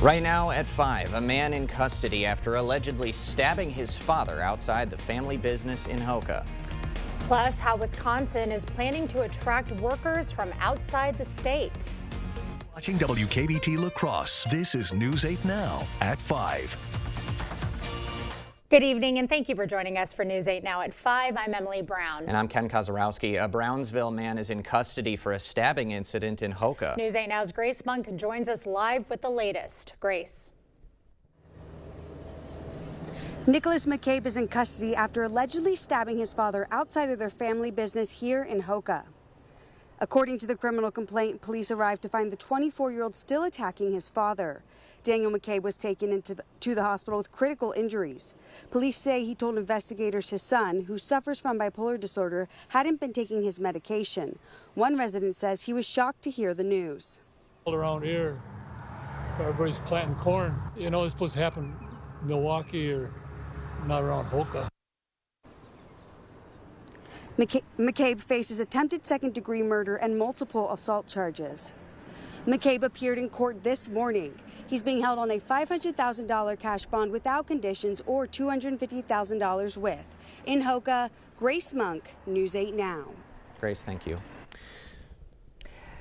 Right now at 5, a man in custody after allegedly stabbing his father outside the family business in Hoka. Plus, how Wisconsin is planning to attract workers from outside the state. Watching WKBT La Crosse, this is News 8 Now at 5. Good evening, and thank you for joining us for News 8 Now at 5. I'm Emily Brown. And I'm Ken Kozarowski. A Brownsville man is in custody for a stabbing incident in Hoka. News 8 Now's Grace Monk joins us live with the latest. Grace. Nicholas McCabe is in custody after allegedly stabbing his father outside of their family business here in Hoka. According to the criminal complaint, police arrived to find the 24-year-old still attacking his father. Daniel McCabe was taken to the hospital with critical injuries. Police say he told investigators his son, who suffers from bipolar disorder, hadn't been taking his medication. One resident says he was shocked to hear the news. All around here, if everybody's planting corn, you know, it's supposed to happen in Milwaukee or not around Hoka. McCabe faces attempted second-degree murder and multiple assault charges. McCabe appeared in court this morning. He's being held on a $500,000 cash bond without conditions or $250,000 with. In Hoka, Grace Monk, News 8 Now. Grace, thank you.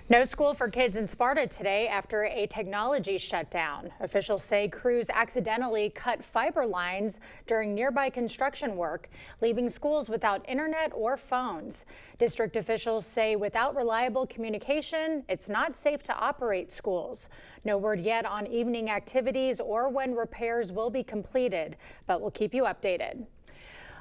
No school for kids in Sparta today after a technology shutdown. Officials say crews accidentally cut fiber lines during nearby construction work, leaving schools without internet or phones. District officials say without reliable communication, it's not safe to operate schools. No word yet on evening activities or when repairs will be completed, but we'll keep you updated.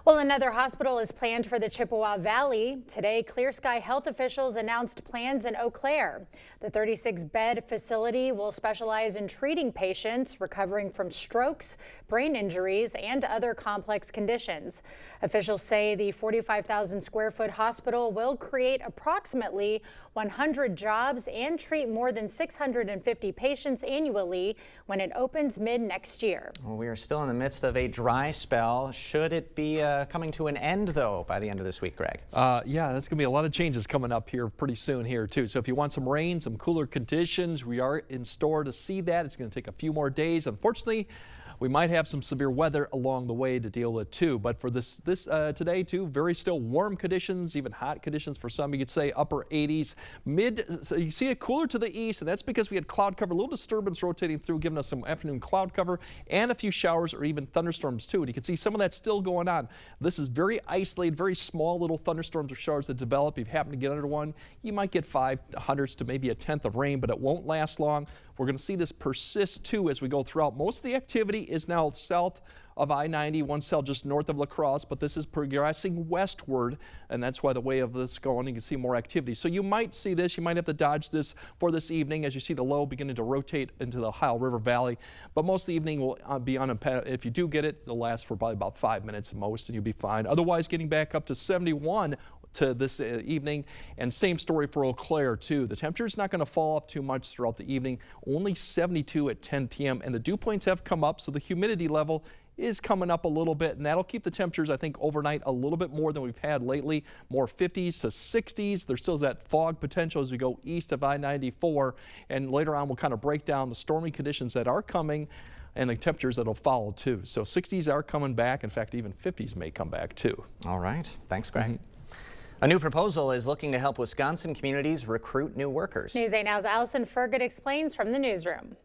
Well, another hospital is planned for the Chippewa Valley. Today, Clear Sky Health officials announced plans in Eau Claire. The 36-bed facility will specialize in treating patients recovering from strokes, brain injuries, and other complex conditions. Officials say the 45,000-square-foot hospital will create approximately 100 jobs and treat more than 650 patients annually when it opens mid-next year. Well, we are still in the midst of a dry spell. Should it be coming to an end, though, by the end of this week, Greg? Yeah, that's going to be a lot of changes coming up here pretty soon here, too. So if you want some rain, some cooler conditions, we are in store to see that. It's going to take a few more days. Unfortunately, we might have some severe weather along the way to deal with too, but for this today too, very still warm conditions, even hot conditions for some. You could say upper 80s, so you see it cooler to the east, and that's because we had cloud cover, a little disturbance rotating through, giving us some afternoon cloud cover and a few showers or even thunderstorms too. And you can see some of that still going on. This is very isolated, very small little thunderstorms or showers that develop. If you happen to get under one, you might get 0.5 to maybe 1/10 of rain, but it won't last long. We're going to see this persist too as we go throughout. Most of the activity is now south of I-90, one cell just north of La Crosse, but this is progressing westward, and that's why the way of this going, you can see more activity. So you might see this, you might have to dodge this for this evening as you see the low beginning to rotate into the Ohio River Valley, but most of the evening will be unimpeded. If you do get it, it'll last for probably about 5 minutes at most, and you'll be fine. Otherwise, getting back up to 71 to this evening, and same story for Eau Claire too. The temperature is not going to fall off too much throughout the evening, only 72 at 10 p.m. and the dew points have come up, so the humidity level is coming up a little bit, and that'll keep the temperatures, I think, overnight a little bit more than we've had lately, more 50s to 60s. There still is that fog potential as we go east of I-94, and later on we'll kind of break down the stormy conditions that are coming and the temperatures that'll follow too. So 60s are coming back. In fact, even 50s may come back too. All right. Thanks, Greg. A new proposal is looking to help Wisconsin communities recruit new workers. News 8 Now's Allison Fergut explains from the newsroom.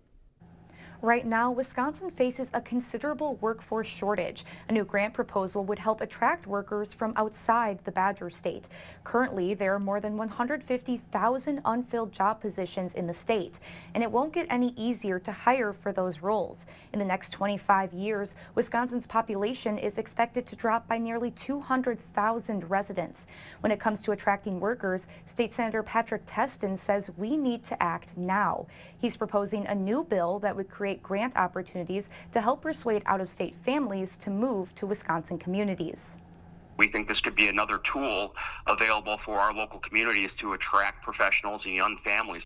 Right now, Wisconsin faces a considerable workforce shortage. A new grant proposal would help attract workers from outside the Badger State. Currently, there are more than 150,000 unfilled job positions in the state, and it won't get any easier to hire for those roles. In the next 25 years, Wisconsin's population is expected to drop by nearly 200,000 residents. When it comes to attracting workers, State Senator Patrick Testin says we need to act now. He's proposing a new bill that would create grant opportunities to help persuade out-of-state families to move to Wisconsin communities. We think this could be another tool available for our local communities to attract professionals and young families.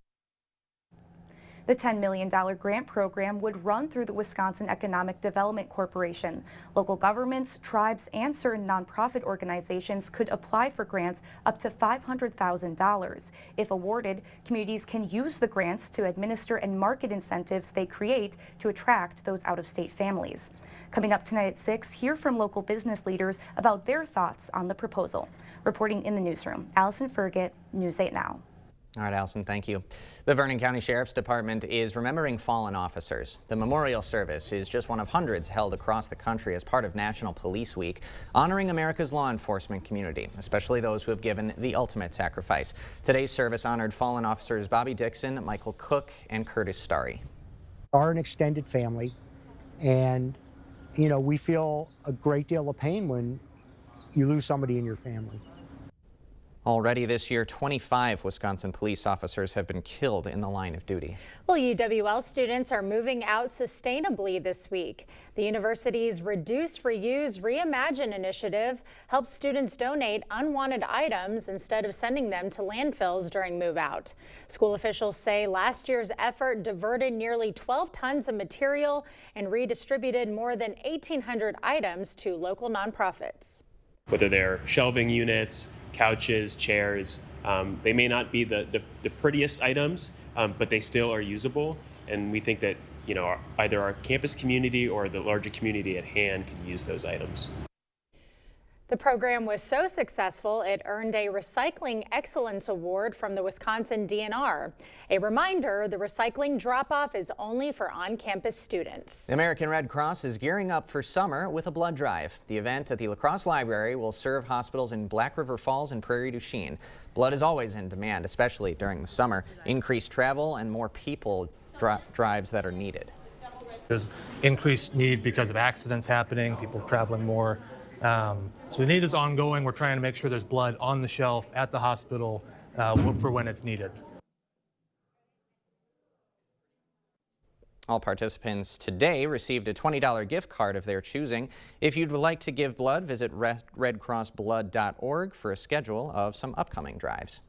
The $10 million grant program would run through the Wisconsin Economic Development Corporation. Local governments, tribes, and certain nonprofit organizations could apply for grants up to $500,000. If awarded, communities can use the grants to administer and market incentives they create to attract those out-of-state families. Coming up tonight at 6, hear from local business leaders about their thoughts on the proposal. Reporting in the newsroom, Allison Fergit, News 8 Now. All right, Allison, thank you. The Vernon County Sheriff's Department is remembering fallen officers. The memorial service is just one of hundreds held across the country as part of National Police Week, honoring America's law enforcement community, especially those who have given the ultimate sacrifice. Today's service honored fallen officers Bobby Dixon, Michael Cook, and Curtis Starry. Are an extended family, and you know, we feel a great deal of pain when you lose somebody in your family. Already this year, 25 Wisconsin police officers have been killed in the line of duty. Well, UWL students are moving out sustainably this week. The university's Reduce, Reuse, Reimagine initiative helps students donate unwanted items instead of sending them to landfills during move out. School officials say last year's effort diverted nearly 12 tons of material and redistributed more than 1,800 items to local nonprofits. Whether they're shelving units, couches, chairs, they may not be the prettiest items, but they still are usable. And we think that, you know, either our campus community or the larger community at hand can use those items. The program was so successful, it earned a Recycling Excellence Award from the Wisconsin DNR. A reminder, the recycling drop-off is only for on-campus students. The American Red Cross is gearing up for summer with a blood drive. The event at the La Crosse Library will serve hospitals in Black River Falls and Prairie du Chien. Blood is always in demand, especially during the summer. Increased travel and more people drives that are needed. There's increased need because of accidents happening, people traveling more. So the need is ongoing. We're trying to make sure there's blood on the shelf at the hospital for when it's needed. All participants today received a $20 gift card of their choosing. If you'd like to give blood, visit redcrossblood.org for a schedule of some upcoming drives.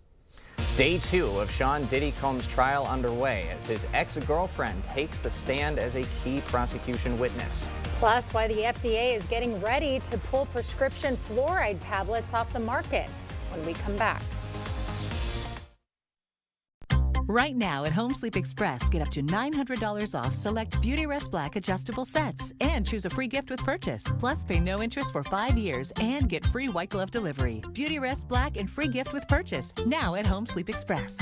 Day 2 of Sean Diddy Combs' trial underway as his ex-girlfriend takes the stand as a key prosecution witness. Plus, why the FDA is getting ready to pull prescription fluoride tablets off the market when we come back. Right now at Home Sleep Express, get up to $900 off select Beautyrest Black adjustable sets and choose a free gift with purchase. Plus, pay no interest for 5 years and get free white glove delivery. Beautyrest Black and free gift with purchase now at Home Sleep Express.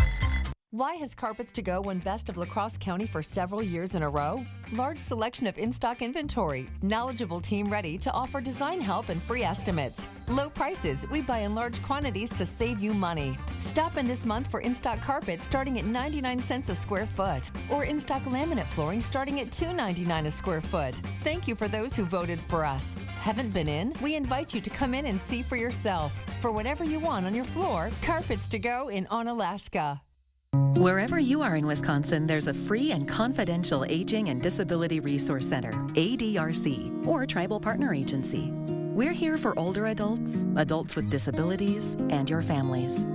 Why has Carpets to Go won Best of La Crosse County for several years in a row? Large selection of in-stock inventory, knowledgeable team ready to offer design help and free estimates. Low prices, we buy in large quantities to save you money. Stop in this month for in-stock carpet starting at 99 cents a square foot, or in-stock laminate flooring starting at $2.99 a square foot. Thank you for those who voted for us. Haven't been in? We invite you to come in and see for yourself. For whatever you want on your floor, Carpets to Go in Onalaska. Wherever you are in Wisconsin, there's a free and confidential Aging and Disability Resource Center, ADRC, or Tribal Partner Agency. We're here for older adults, adults with disabilities, and your families.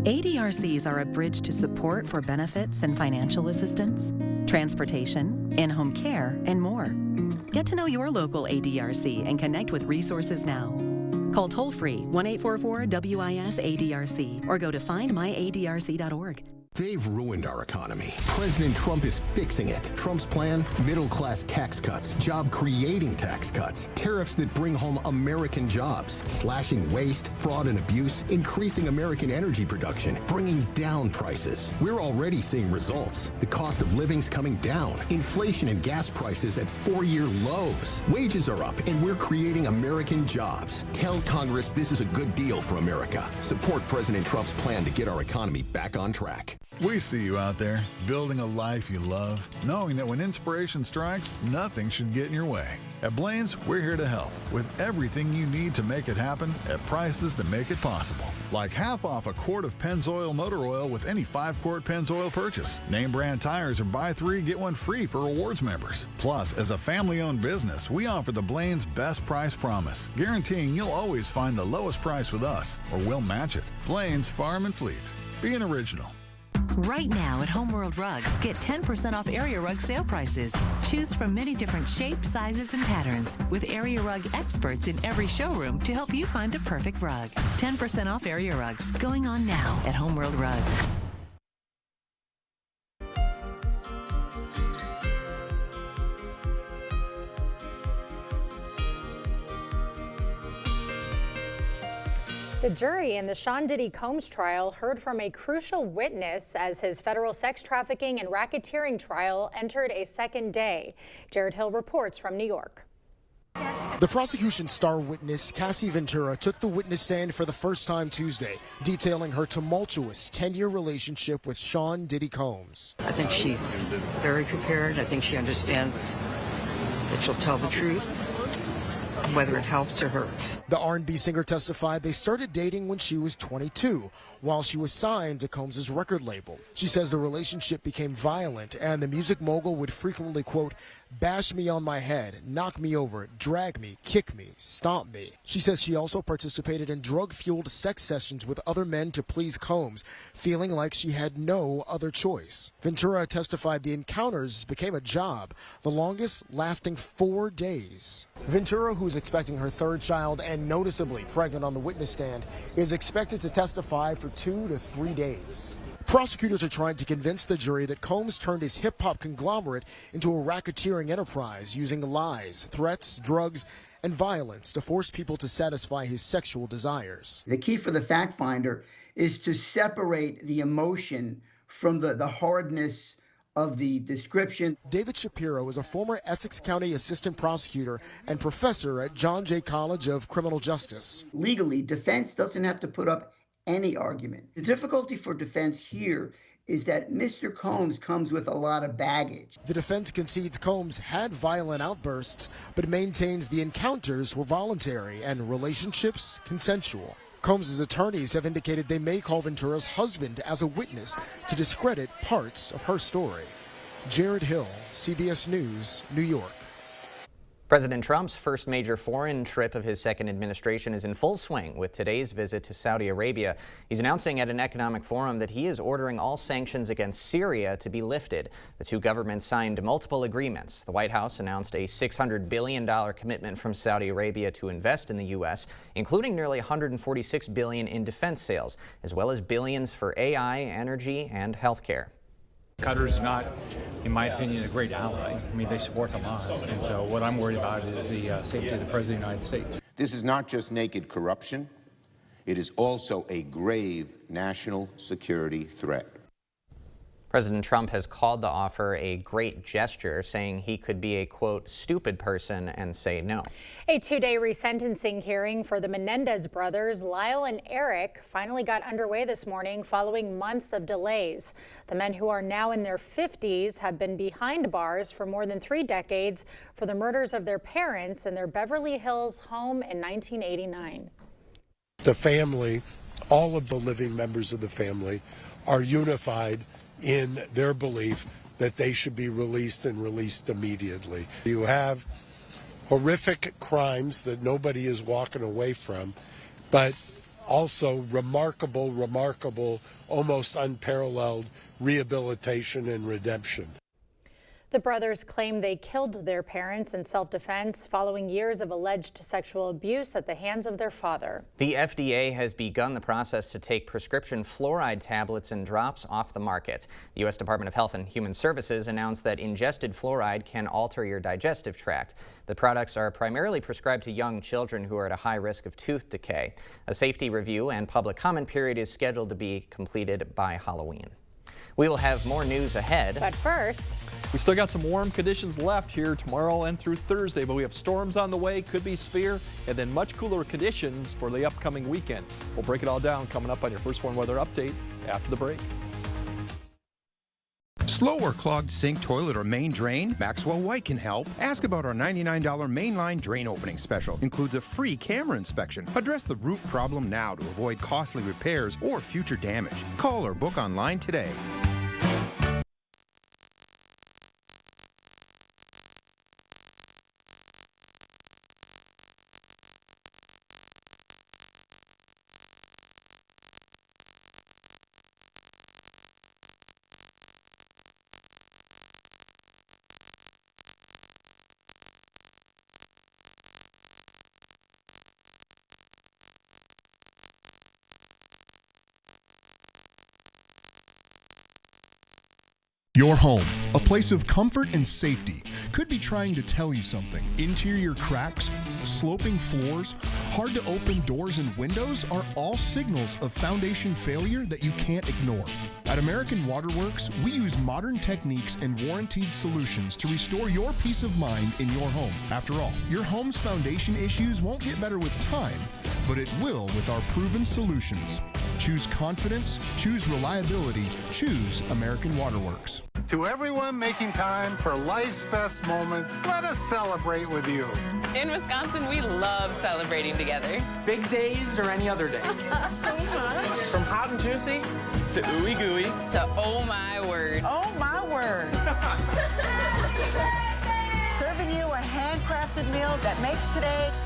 ADRCs are a bridge to support for benefits and financial assistance, transportation, in-home care, and more. Get to know your local ADRC and connect with resources now. Call toll-free 1-844-WIS-ADRC or go to findmyadrc.org. They've ruined our economy. President Trump is fixing it. Trump's plan? Middle-class tax cuts, job-creating tax cuts, tariffs that bring home American jobs, slashing waste, fraud, and abuse, increasing American energy production, bringing down prices. We're already seeing results. The cost of living's coming down. Inflation and gas prices at 4-year lows. Wages are up, and we're creating American jobs. Tell Congress this is a good deal for America. Support President Trump's plan to get our economy back on track. We see you out there, building a life you love, knowing that when inspiration strikes, nothing should get in your way. At Blaine's, we're here to help with everything you need to make it happen at prices that make it possible. Like half off a quart of Pennzoil motor oil with any 5-quart Pennzoil purchase. Name brand tires or buy 3, get 1 free for rewards members. Plus, as a family-owned business, we offer the Blaine's Best Price Promise, guaranteeing you'll always find the lowest price with us, or we'll match it. Blaine's Farm and Fleet. Be an original. Right now at Homeworld Rugs, get 10% off Area Rug sale prices. Choose from many different shapes, sizes, and patterns with Area Rug experts in every showroom to help you find the perfect rug. 10% off Area Rugs going on now at Homeworld Rugs. The jury in the Sean Diddy Combs trial heard from a crucial witness as his federal sex trafficking and racketeering trial entered a second day. Jared Hill reports from New York. The prosecution's star witness, Cassie Ventura, took the witness stand for the first time Tuesday, detailing her tumultuous 10-year relationship with Sean Diddy Combs. I think she's very prepared. I think she understands that she'll tell the truth, whether it helps or hurts. The R&B singer testified they started dating when she was 22, while she was signed to Combs' record label. She says the relationship became violent, and the music mogul would frequently, quote, bash me on my head, knock me over, drag me, kick me, stomp me. She says she also participated in drug-fueled sex sessions with other men to please Combs, feeling like she had no other choice. Ventura testified the encounters became a job, the longest lasting 4 days. Ventura, who's expecting her third child and noticeably pregnant on the witness stand, is expected to testify for 2 to 3 days. Prosecutors are trying to convince the jury that Combs turned his hip-hop conglomerate into a racketeering enterprise using lies, threats, drugs, and violence to force people to satisfy his sexual desires. The key for the fact finder is to separate the emotion from the hardness of the description. David Shapiro is a former Essex County assistant prosecutor and professor at John Jay College of Criminal Justice. Legally, defense doesn't have to put up any argument. The difficulty for defense here is that Mr. Combs comes with a lot of baggage. The defense concedes Combs had violent outbursts, but maintains the encounters were voluntary and relationships consensual. Combs' attorneys have indicated they may call Ventura's husband as a witness to discredit parts of her story. Jared Hill, CBS News, New York. President Trump's first major foreign trip of his second administration is in full swing with today's visit to Saudi Arabia. He's announcing at an economic forum that he is ordering all sanctions against Syria to be lifted. The two governments signed multiple agreements. The White House announced a $600 billion commitment from Saudi Arabia to invest in the U.S., including nearly $146 billion in defense sales, as well as billions for AI, energy, and healthcare. Qatar's not, in my opinion, a great ally. I mean, they support Hamas, and so what I'm worried about is the safety of the President of the United States. This is not just naked corruption. It is also a grave national security threat. President Trump has called the offer a great gesture, saying he could be a, quote, stupid person and say no. A 2-day resentencing hearing for the Menendez brothers, Lyle and Eric, finally got underway this morning following months of delays. The men, who are now in their 50s, have been behind bars for more than 3 decades for the murders of their parents in their Beverly Hills home in 1989. The family, all of the living members of the family, are unified in their belief that they should be released and released immediately. You have horrific crimes that nobody is walking away from, but also remarkable, almost unparalleled rehabilitation and redemption. The brothers claim they killed their parents in self-defense following years of alleged sexual abuse at the hands of their father. The FDA has begun the process to take prescription fluoride tablets and drops off the market. The U.S. Department of Health and Human Services announced that ingested fluoride can alter your digestive tract. The products are primarily prescribed to young children who are at a high risk of tooth decay. A safety review and public comment period is scheduled to be completed by Halloween. We will have more news ahead. But first, we still got some warm conditions left here tomorrow and through Thursday, but we have storms on the way, could be severe, and then much cooler conditions for the upcoming weekend. We'll break it all down coming up on your First Warn Weather Update after the break. Slow or clogged sink, toilet, or main drain? Maxwell White can help. Ask about our $99 mainline drain opening special. Includes a free camera inspection. Address the root problem now to avoid costly repairs or future damage. Call or book online today. Your home, a place of comfort and safety, could be trying to tell you something. Interior cracks, sloping floors, hard to open doors and windows are all signals of foundation failure that you can't ignore. At American Waterworks, we use modern techniques and warranted solutions to restore your peace of mind in your home. After all, your home's foundation issues won't get better with time, but it will with our proven solutions. Choose confidence, choose reliability, choose American Waterworks. To everyone making time for life's best moments, let us celebrate with you. In Wisconsin, we love celebrating together. Big days or any other day. So much. From hot and juicy to ooey gooey to oh my word. Oh my word. Serving you a handcrafted meal that makes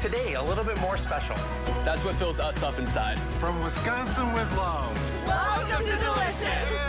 today a little bit more special. That's what fills us up inside. From Wisconsin with love. Welcome to Delicious.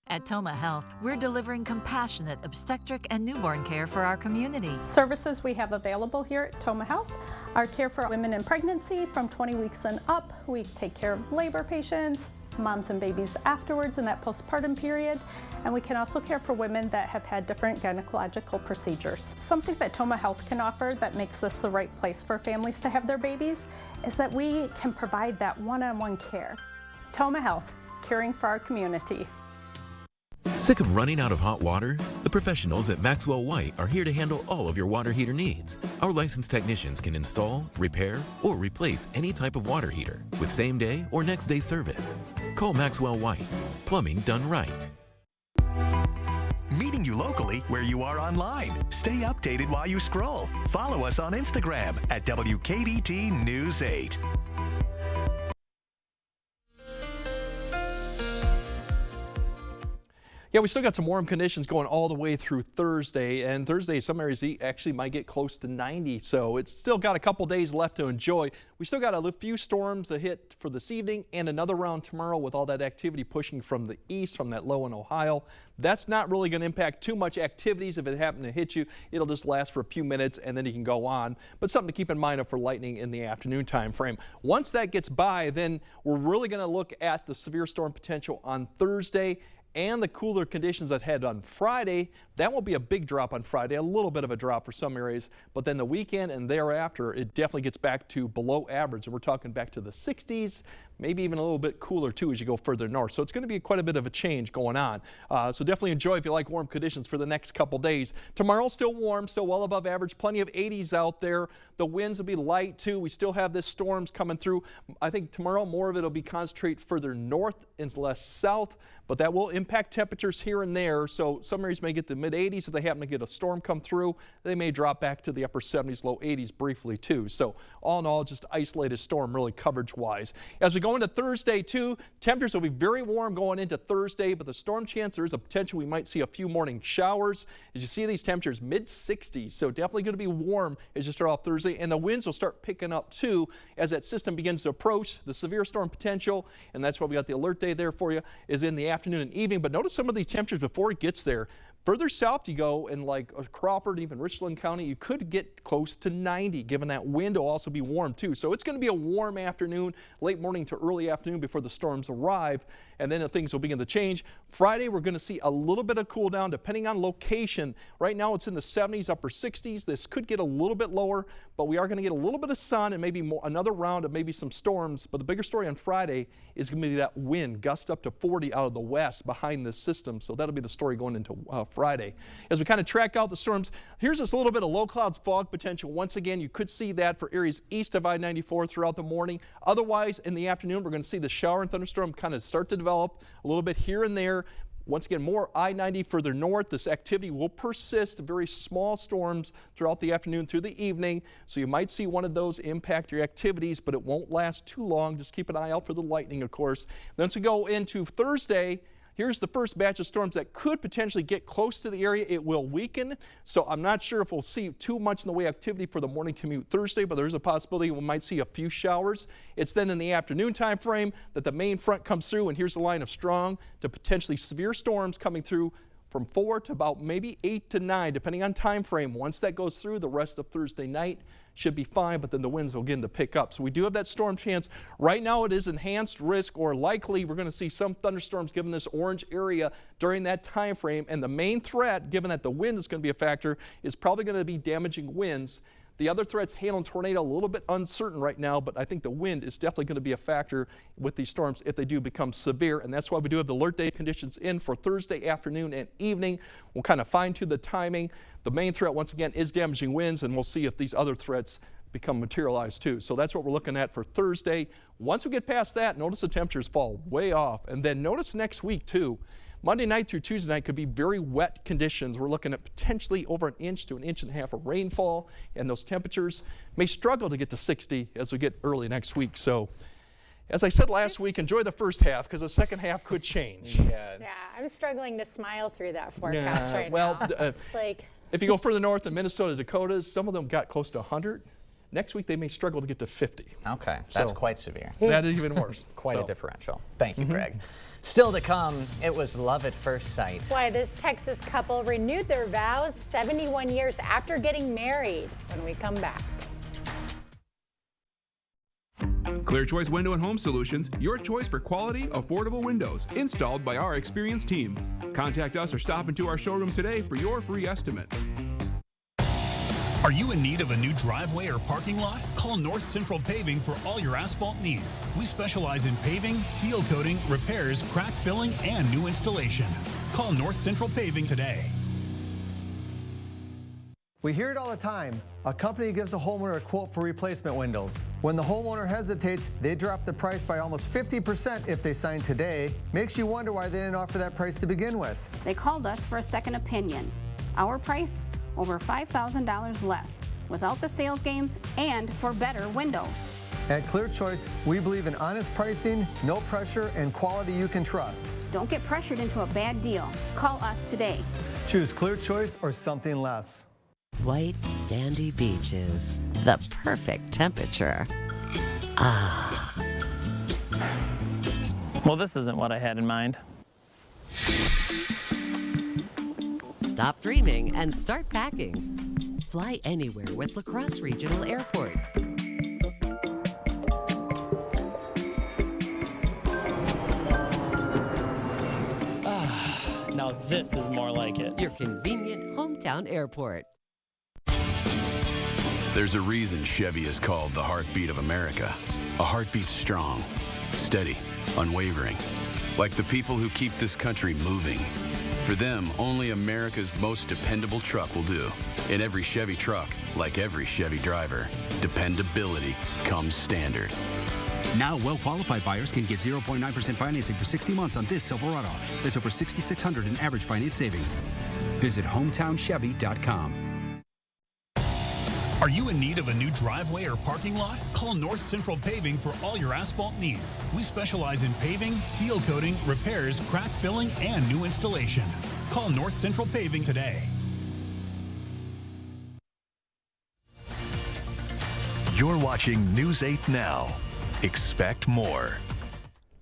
At Toma Health, we're delivering compassionate obstetric and newborn care for our community. Services we have available here at Toma Health are care for women in pregnancy from 20 weeks and up. We take care of labor patients, moms and babies afterwards in that postpartum period, and we can also care for women that have had different gynecological procedures. Something that Toma Health can offer that makes this the right place for families to have their babies is that we can provide that one-on-one care. Toma Health, caring for our community. Sick of running out of hot water? The professionals at Maxwell White are here to handle all of your water heater needs. Our licensed technicians can install, repair, or replace any type of water heater with same-day or next-day service. Call Maxwell White. Plumbing done right. Meeting you locally where you are online. Stay updated while you scroll. Follow us on Instagram at WKBT News 8. Yeah, we still got some warm conditions going all the way through Thursday, and Thursday some areas actually might get close to 90, so it's still got a couple days left to enjoy. We still got a few storms that hit for this evening and another round tomorrow with all that activity pushing from the east from that low in Ohio. That's not really going to impact too much activities. If it happened to hit you, it'll just last for a few minutes and then you can go on. But something to keep in mind for lightning in the afternoon time frame. Once that gets by, then we're really going to look at the severe storm potential on Thursday and the cooler conditions that had on Friday. That won't be a big drop on Friday, a little bit of a drop for some areas, but then the weekend and thereafter, it definitely gets back to below average, and we're talking back to the 60s, maybe even a little bit cooler too as you go further north. So it's going to be quite a bit of a change going on. So definitely enjoy if you like warm conditions for the next couple days. Tomorrow still warm, still well above average, plenty of 80s out there. The winds will be light too. We still have this storms coming through. I think tomorrow more of it will be concentrated further north and less south, but that will impact temperatures here and there. So some areas may get to mid-80s if they happen to get a storm come through. They may drop back to the upper 70s, low 80s briefly too. So all in all, just isolated storm really coverage-wise. As we go into Thursday too, temperatures will be very warm going into Thursday, but the storm chance, there is a potential we might see a few morning showers. As you see these temperatures, mid-60s, so definitely going to be warm as you start off Thursday, and the winds will start picking up too as that system begins to approach the severe storm potential, and that's why we got the alert day there for you, is in the afternoon and evening. But notice some of these temperatures before it gets there. Further south you go in like Crawford, even Richland County, you could get close to 90, given that wind will also be warm too. So it's going to be a warm afternoon, late morning to early afternoon before the storms arrive, and then things will begin to change. Friday, we're going to see a little bit of cool down depending on location. Right now it's in the 70s, upper 60s. This could get a little bit lower, but we are going to get a little bit of sun and maybe another round of maybe some storms. But the bigger story on Friday is going to be that wind, gust up to 40 out of the west behind this system. So that'll be the story going into Friday. As we kind of track out the storms, here's this little bit of low clouds fog potential. Once again, you could see that for areas east of I-94 throughout the morning. Otherwise, in the afternoon, we're going to see the shower and thunderstorm kind of start to develop a little bit here and there. Once again, more I-90 further north. This activity will persist, very small storms throughout the afternoon through the evening. So you might see one of those impact your activities, but it won't last too long. Just keep an eye out for the lightning, of course. Then to go into Thursday, here's the first batch of storms that could potentially get close to the area. It will weaken, so I'm not sure if we'll see too much in the way of activity for the morning commute Thursday, but there's a possibility we might see a few showers. It's then in the afternoon time frame that the main front comes through, and here's the line of strong to potentially severe storms coming through from 4 to about maybe 8 to 9, depending on time frame. Once that goes through, the rest of Thursday night should be fine, but then the winds will begin to pick up. So we do have that storm chance. Right now it is enhanced risk, or likely we're going to see some thunderstorms given this orange area during that time frame. And the main threat, given that the wind is going to be a factor, is probably going to be damaging winds. The other threats, hail and tornado, a little bit uncertain right now, but I think the wind is definitely going to be a factor with these storms if they do become severe. And that's why we do have the alert day conditions in for Thursday afternoon and evening. We'll kind of fine tune the timing. The main threat, once again, is damaging winds, and we'll see if these other threats become materialized too. So that's what we're looking at for Thursday. Once we get past that, notice the temperatures fall way off. And then notice next week too. Monday night through Tuesday night could be very wet conditions. We're looking at potentially over 1 inch to 1.5 inches of rainfall, and those temperatures may struggle to get to 60 as we get early next week. So, as I said last week, enjoy the first half because the second half could change. Yeah, I'm struggling to smile through that forecast right now. It's like, if you go further north in Minnesota, Dakotas, some of them got close to 100. Next week they may struggle to get to 50. Okay, that's quite severe. That is even worse. Quite a differential. Thank you, Greg. Still to come, it was love at first sight. why this Texas couple renewed their vows 71 years after getting married. When we come back. Clear Choice Window and Home Solutions, your choice for quality, affordable windows, installed by our experienced team. Contact us or stop into our showroom today for your free estimate. Are you in need of a new driveway or parking lot? Call North Central Paving for all your asphalt needs. We specialize in paving, seal coating, repairs, crack filling, and new installation. Call North Central Paving today. We hear it all the time. A company gives a homeowner a quote for replacement windows. When the homeowner hesitates, they drop the price by almost 50% if they sign today. Makes you wonder why they didn't offer that price to begin with. They called us for a second opinion. Our price? Over $5,000 less, without the sales games and for better windows. At Clear Choice, we believe in honest pricing, no pressure, and quality you can trust. Don't get pressured into a bad deal. Call us today. Choose Clear Choice or something less. White sandy beaches, the perfect temperature. Ah. Well, this isn't what I had in mind. Stop dreaming and start packing. Fly anywhere with La Crosse Regional Airport. Now this is more like it. Your convenient hometown airport. There's a reason Chevy is called the heartbeat of America. A heartbeat strong, steady, unwavering. Like the people who keep this country moving. For them, only America's most dependable truck will do. In every Chevy truck, like every Chevy driver, dependability comes standard. Now, well-qualified buyers can get 0.9% financing for 60 months on this Silverado. That's over $6,600 in average finance savings. Visit HometownChevy.com. Are you in need of a new driveway or parking lot? Call North Central Paving for all your asphalt needs. We specialize in paving, seal coating, repairs, crack filling, and new installation. Call North Central Paving today. You're watching News 8 Now. Expect more.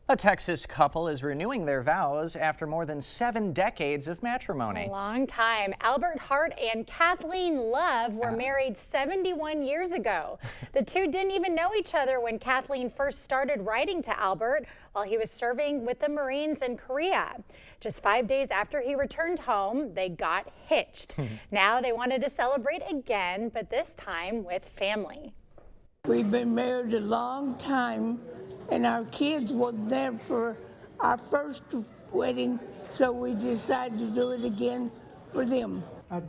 A Texas couple is renewing their vows after more than 7 decades of matrimony. A long time. Albert Hart and Kathleen Love were married 71 years ago. The two didn't even know each other when Kathleen first started writing to Albert while he was serving with the Marines in Korea. Just 5 days after he returned home, they got hitched. Now they wanted to celebrate again, but this time with family. We've been married a long time, and our kids weren't there for our first wedding, so we decided to do it again for them. I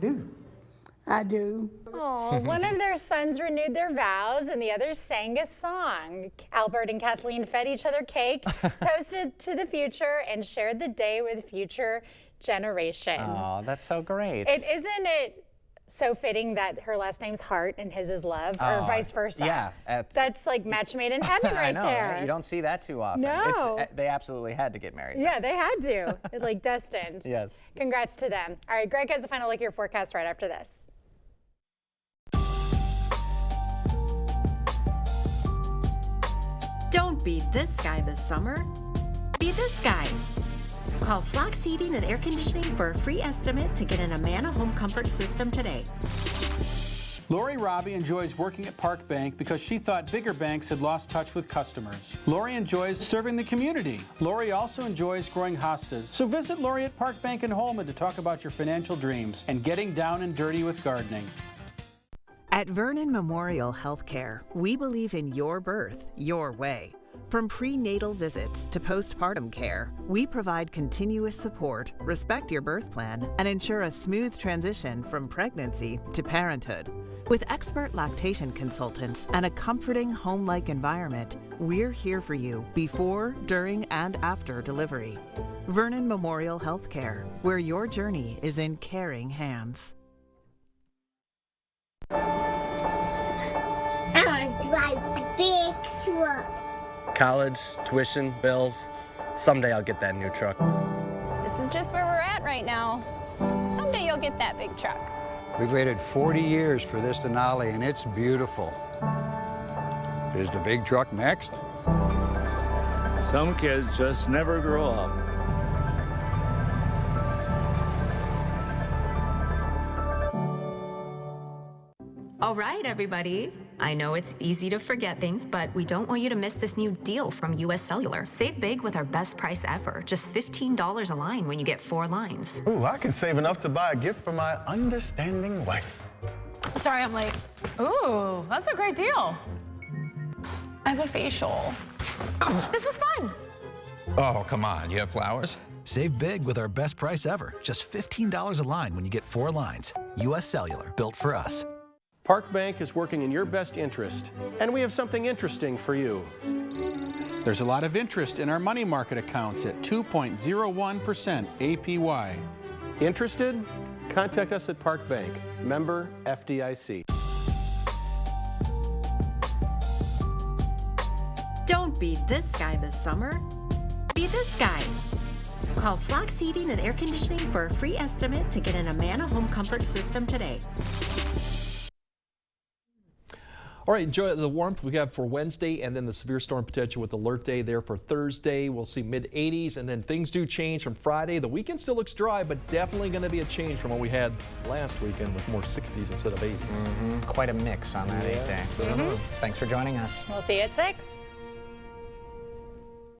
do. Oh, one of their sons renewed their vows and the others sang a song. Albert and Kathleen fed each other cake, toasted to the future, and shared the day with future generations. Oh, that's so great. Isn't it so fitting that her last name's Hart and his is Love, or vice versa? Yeah. That's like match made in heaven right I know, there. right? You don't see that too often. No. They absolutely had to get married. Yeah, they had to. It's like destined. Yes. Congrats to them. All right, Greg has a final look at your forecast right after this. Don't be this guy this summer. Be this guy. Call Flox Heating and Air Conditioning for a free estimate to get an Amana home comfort system today. Lori Robbie enjoys working at Park Bank because she thought bigger banks had lost touch with customers. Lori enjoys serving the community. Lori also enjoys growing hostas. So visit Lori at Park Bank in Holman to talk about your financial dreams and getting down and dirty with gardening. At Vernon Memorial Healthcare, we believe in your birth, your way. From prenatal visits to postpartum care, we provide continuous support, respect your birth plan, and ensure a smooth transition from pregnancy to parenthood. With expert lactation consultants and a comforting home-like environment, we're here for you before, during, and after delivery. Vernon Memorial Healthcare, where your journey is in caring hands. I want to drive a big truck. College, tuition, bills. Someday I'll get that new truck. This is just where we're at right now. Someday you'll get that big truck. We've waited 40 years for this Denali, and it's beautiful. Is the big truck next? Some kids just never grow up. All right, everybody. I know it's easy to forget things, but we don't want you to miss this new deal from US Cellular. Save big with our best price ever. Just $15 a line when you get 4 lines. Ooh, I can save enough to buy a gift for my understanding wife. Sorry, I'm late. Ooh, that's a great deal. I have a facial. This was fun. Oh, come on. You have flowers? Save big with our best price ever. Just $15 a line when you get 4 lines. US Cellular, built for us. Park Bank is working in your best interest, and we have something interesting for you. There's a lot of interest in our money market accounts at 2.01% APY. Interested? Contact us at Park Bank, member FDIC. Don't be this guy this summer. Be this guy. Call Flox Heating and Air Conditioning for a free estimate to get an Amana home comfort system today. All right, enjoy the warmth we have for Wednesday, and then the severe storm potential with alert day there for Thursday. We'll see mid-80s, and then things do change from Friday. The weekend still looks dry, but definitely going to be a change from what we had last weekend with more 60s instead of 80s. Quite a mix on that 8 day. Thanks for joining us. We'll see you at 6.